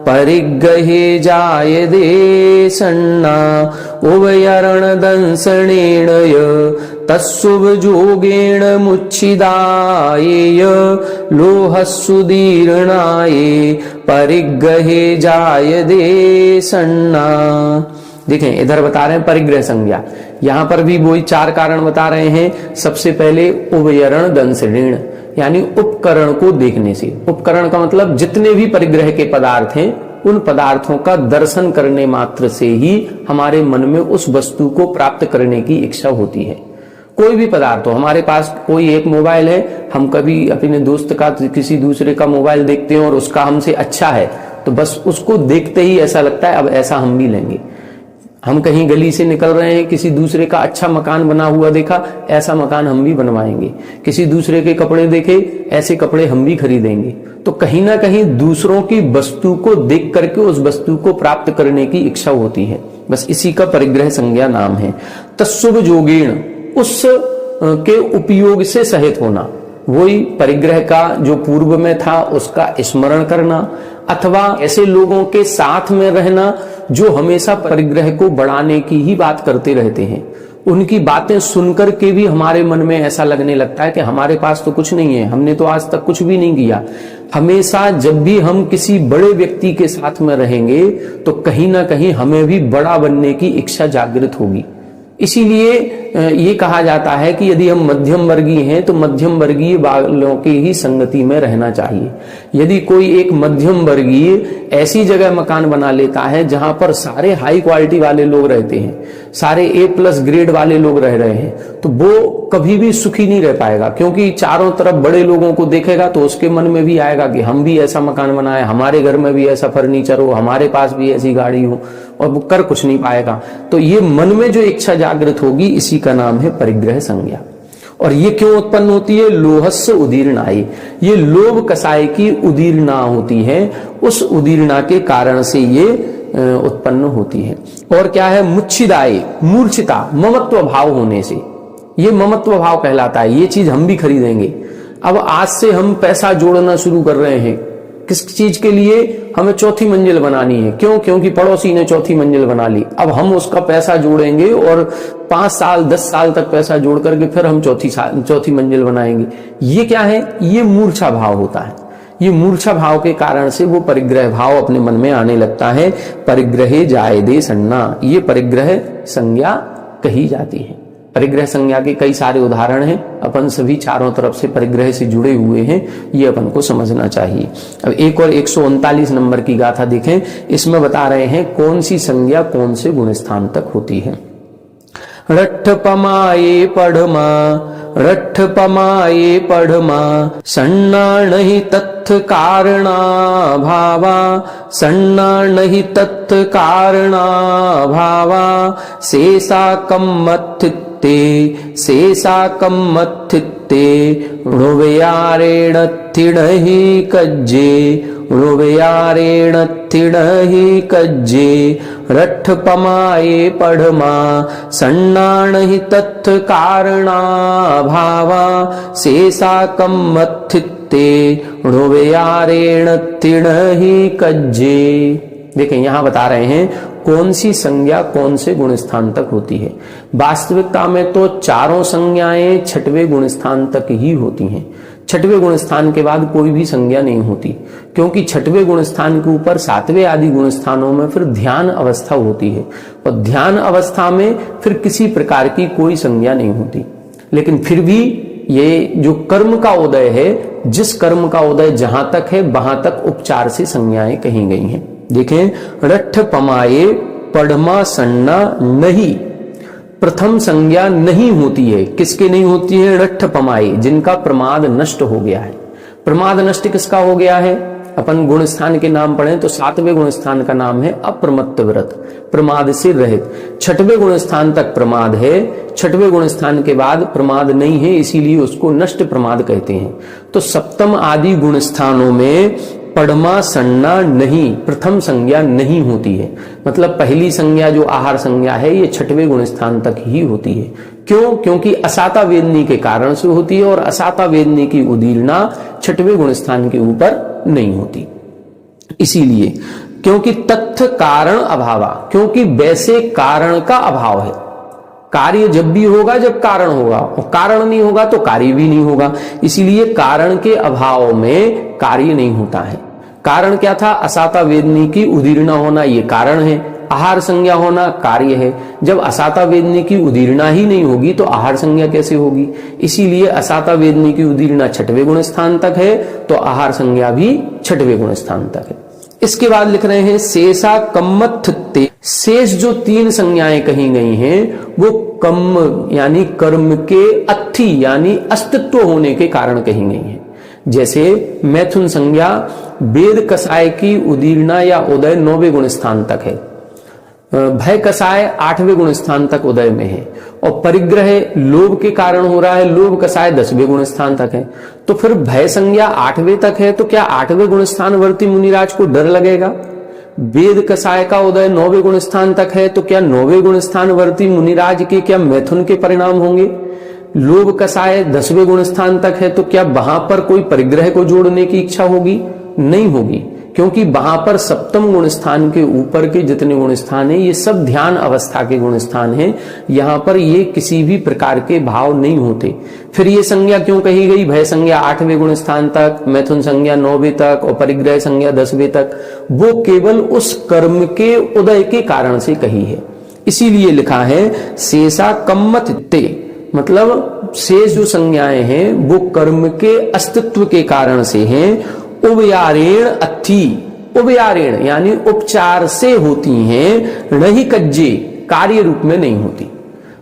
Speaker 1: परिग्रहे जायते सन्ना। उभयरण दंसणेन य तस्सुभ जोगेण मुच्छिदायेय लोहस्सुदीर्णाये परिग्रहे जायते सन्ना। देखें इधर बता रहे हैं परिग्रह संज्ञा। यहां पर भी वही 4 कारण बता रहे हैं। सबसे पहले उभयरण दंसणेन, यानी उपकरण को देखने से। उपकरण का मतलब जितने भी परिग्रह के पदार्थ हैं उन पदार्थों का दर्शन करने मात्र से ही हमारे मन में उस वस्तु को प्राप्त करने की इच्छा होती है। कोई भी पदार्थ हो, हमारे पास कोई एक मोबाइल है, हम कभी अपने दोस्त का किसी दूसरे का मोबाइल देखते हैं और उसका हमसे अच्छा है, तो बस उसको देखते ही ऐसा लगता है अब ऐसा हम भी लेंगे। हम कहीं गली से निकल रहे हैं, किसी दूसरे का अच्छा मकान बना हुआ देखा, ऐसा मकान हम भी बनवाएंगे। किसी दूसरे के कपड़े देखे, ऐसे कपड़े हम भी खरीदेंगे। तो कहीं ना कहीं दूसरों की वस्तु को देख करके उस वस्तु को प्राप्त करने की इच्छा होती है। बस इसी का परिग्रह संज्ञा नाम है। तत्शुभ जोगेण, उस के उपयोग से सहित होना, वही परिग्रह का जो पूर्व में था उसका स्मरण करना, अथवा ऐसे लोगों के साथ में रहना जो हमेशा परिग्रह को बढ़ाने की ही बात करते रहते हैं। उनकी बातें सुनकर के भी हमारे मन में ऐसा लगने लगता है कि हमारे पास तो कुछ नहीं है, हमने तो आज तक कुछ भी नहीं किया। हमेशा जब भी हम किसी बड़े व्यक्ति के साथ में रहेंगे तो कहीं ना कहीं हमें भी बड़ा बनने की इच्छा जागृत होगी। इसीलिए ये कहा जाता है कि यदि हम मध्यम वर्गीय हैं तो मध्यम वर्गीय वालों की ही संगति में रहना चाहिए। यदि कोई एक मध्यम वर्गीय ऐसी जगह मकान बना लेता है जहां पर सारे हाई क्वालिटी वाले लोग रहते हैं, सारे A+ ग्रेड वाले लोग रह रहे हैं, तो वो कभी भी सुखी नहीं रह पाएगा, क्योंकि चारों तरफ बड़े लोगों को देखेगा तो उसके मन में भी आएगा कि हम भी ऐसा मकान बनाए, हमारे घर में भी ऐसा फर्नीचर हो, हमारे पास भी ऐसी गाड़ी हो, और वो कर कुछ नहीं पाएगा। तो ये मन में जो इच्छा जागृत होगी, इसी का नाम है परिग्रह संज्ञा। और ये क्यों उत्पन्न होती है? लोहस्य उदीर्णाई, ये लोभ कसाय की उदीर्णा होती है, उस उदीर्णा के कारण से ये उत्पन्न होती है। और क्या है? मुच्छिदाई, मूर्छिता, ममत्व भाव होने से, ये ममत्व भाव कहलाता है। ये चीज हम भी खरीदेंगे। अब आज से हम पैसा जोड़ना शुरू कर रहे हैं, किस चीज के लिए? हमें चौथी मंजिल बनानी है। क्यों? क्योंकि पड़ोसी ने चौथी मंजिल बना ली। अब हम उसका पैसा जोड़ेंगे और 5 साल 10 साल तक पैसा जोड़ करके फिर हम चौथी मंजिल बनाएंगे। ये क्या है? ये मूर्छा भाव होता है। ये मूर्छा भाव के कारण से वो परिग्रह भाव अपने मन में आने लगता है। परिग्रहे जायदे सन्ना, ये परिग्रह संज्ञा कही जाती है। परिग्रह संज्ञा के कई सारे उदाहरण हैं, अपन सभी चारों तरफ से परिग्रह से जुड़े हुए हैं, ये अपन को समझना चाहिए। अब एक और 139 नंबर की गाथा देखें, इसमें बता रहे हैं कौन सी संज्ञा कौन से गुण स्थान तक होती है। रट्ठ पमाये पढ़मा, रट्ठ पमाये पढ़मा, सन्ना नहीं तत्थ कारणा भावा, सन्ना नहीं तत्थ कारणा भावा, शेषा कम्मथित्ते, शेषा कम्मथित्ते, ऋव्यारेण थिणहि कज्जे, ऋव्यारेण थिणहि कज्जे, रट्ठ पमाये पढ़मा, सन्नाण हि तत्थ कारणा भावा, शेषा कम्मथित्ते, ऋव्यारेण थिणहि कज्जे। देखें, यहां बता रहे हैं कौन सी संज्ञा कौन से गुण स्थान तक होती है। वास्तविकता में तो चारों संज्ञाएं छठवें गुण स्थान तक ही होती हैं। छठवें गुण स्थान के बाद कोई भी संज्ञा नहीं होती, क्योंकि छठवें गुण स्थान के ऊपर 7वें आदि गुण स्थानों में फिर ध्यान अवस्था होती है, और ध्यान अवस्था में फिर किसी प्रकार की कोई संज्ञा नहीं होती। लेकिन फिर भी ये जो कर्म का उदय है, जिस कर्म का उदय जहां तक है वहां तक उपचार से संज्ञाएं कही गई हैं। देखें, रट्ठ पमाये पढ़मा सन्ना नहीं, प्रथम संज्ञा नहीं होती है। किसके नहीं होती है? रट्ठ पमाये, जिनका प्रमाद नष्ट हो गया है। प्रमाद नष्ट किसका हो गया है? अपन गुण स्थान के नाम पढ़ें तो 7वें गुण स्थान का नाम है अप्रमत्त व्रत, प्रमाद से रहित। 6वें गुण स्थान तक प्रमाद है, 6वें गुण स्थान के बाद प्रमाद नहीं है, इसीलिए उसको नष्ट प्रमाद कहते हैं। तो सप्तम आदि गुण स्थानों में पढ़मा सन्ना नहीं, प्रथम संज्ञा नहीं होती है। मतलब पहली संज्ञा जो आहार संज्ञा है, ये 6वें गुण स्थान तक ही होती है। क्यों? क्योंकि असाता वेदनी के कारण से होती है, और असाता वेदनी की उदीर्णा 6वें गुण स्थान के ऊपर नहीं होती। इसीलिए क्योंकि तथ्य कारण अभावा, क्योंकि वैसे कारण का अभाव है। कार्य जब भी होगा जब कारण होगा, और कारण नहीं होगा तो कार्य भी नहीं होगा। इसीलिए कारण के अभाव में कार्य नहीं होता है। कारण क्या था? असाता वेदनी की उदीर्णा होना, ये कारण है। आहार संज्ञा होना कार्य है। जब असाता वेदनी की उदीर्णा ही नहीं होगी तो आहार संज्ञा कैसे होगी? इसीलिए असाता वेदनी की उदीर्णा 6वें गुण स्थान तक है, तो आहार संज्ञा भी 6वें गुण स्थान तक है। इसके बाद लिख रहे हैं शेषा कम्मथित्ते, शेष जो 3 संज्ञाएं कही गई हैं वो कर्म यानी कर्म के अस्थि यानी अस्तित्व होने के कारण कही गई है। जैसे मैथुन संज्ञा वेद कसाय की उदीर्णा या उदय 9वें गुण स्थान तक है, भय कसाय 8वें गुण स्थान तक उदय में है, और परिग्रह लोभ के कारण हो रहा है, लोभ कसाय 10वें गुण स्थान तक है। तो फिर भय संज्ञा 8वें तक है, तो क्या 8वें गुण स्थान वर्ती मुनिराज को डर लगेगा? वेद कसाय का उदय 9वें गुण स्थान तक है, तो क्या 9वें गुण स्थान वर्ती मुनिराज के क्या मैथुन के परिणाम होंगे? लोभ कसाय 10वें गुण स्थान तक है, तो क्या वहां पर कोई परिग्रह को जोड़ने की इच्छा होगी? नहीं होगी, क्योंकि वहां पर सप्तम गुण स्थान के ऊपर के जितने गुण स्थान है ये सब ध्यान अवस्था के गुण स्थान है। यहां पर ये किसी भी प्रकार के भाव नहीं होते। फिर ये संज्ञा क्यों कही गई? भय संज्ञा 8वें गुण स्थान तक, मैथुन संज्ञा 9वें तक और परिग्रह संज्ञा 10वें तक, वो केवल उस कर्म के उदय के कारण से कही है। इसीलिए लिखा है शेषा कम्मत ते, मतलब शेष जो संज्ञाएं हैं वो कर्म के अस्तित्व के कारण से हैं। उभयारेण अथि, उभयारेण यानी उपचार से होती हैं, नहीं कज्जे कार्य रूप में नहीं होती।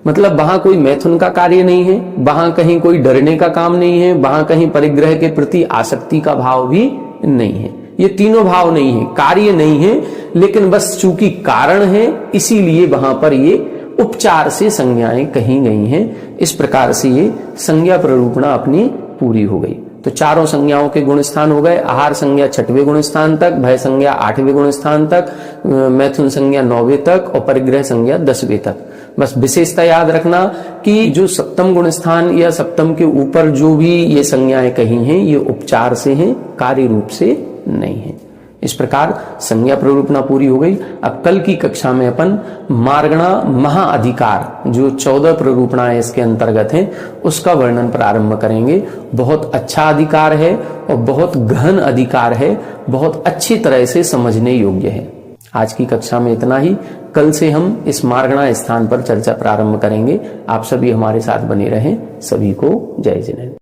Speaker 1: मतलब वहां कोई मैथुन का कार्य नहीं है, वहां कहीं कोई डरने का काम नहीं है, वहां कहीं परिग्रह के प्रति आसक्ति का भाव भी नहीं है। ये तीनों भाव नहीं है, कार्य नहीं है, लेकिन बस चूंकि कारण है इसीलिए वहां पर ये उपचार से संज्ञाएं कही गई हैं। इस प्रकार से ये संज्ञा प्ररूपणा अपनी पूरी हो गई। तो चारों संज्ञाओं के गुण स्थान हो गए। आहार संज्ञा 6वें गुण स्थान तक, भय संज्ञा 8वें गुण स्थान तक, मैथुन संज्ञा 9वें तक और परिग्रह संज्ञा 10वें तक। बस विशेषता याद रखना कि जो सप्तम गुण स्थान या सप्तम के ऊपर जो भी ये संज्ञाएं कही हैं ये उपचार से हैं, कार्य रूप से नहीं है। इस प्रकार संज्ञा प्ररूपणा पूरी हो गई। अब कल की कक्षा में अपन मार्गणा महाअधिकार जो 14 प्ररूपणाएं इसके अंतर्गत हैं उसका वर्णन प्रारंभ करेंगे। बहुत अच्छा अधिकार है और बहुत गहन अधिकार है, बहुत अच्छी तरह से समझने योग्य है। आज की कक्षा में इतना ही। कल से हम इस मार्गणा स्थान पर चर्चा प्रारंभ करेंगे। आप सभी हमारे साथ बने रहें। सभी को जय जिनेंद्र।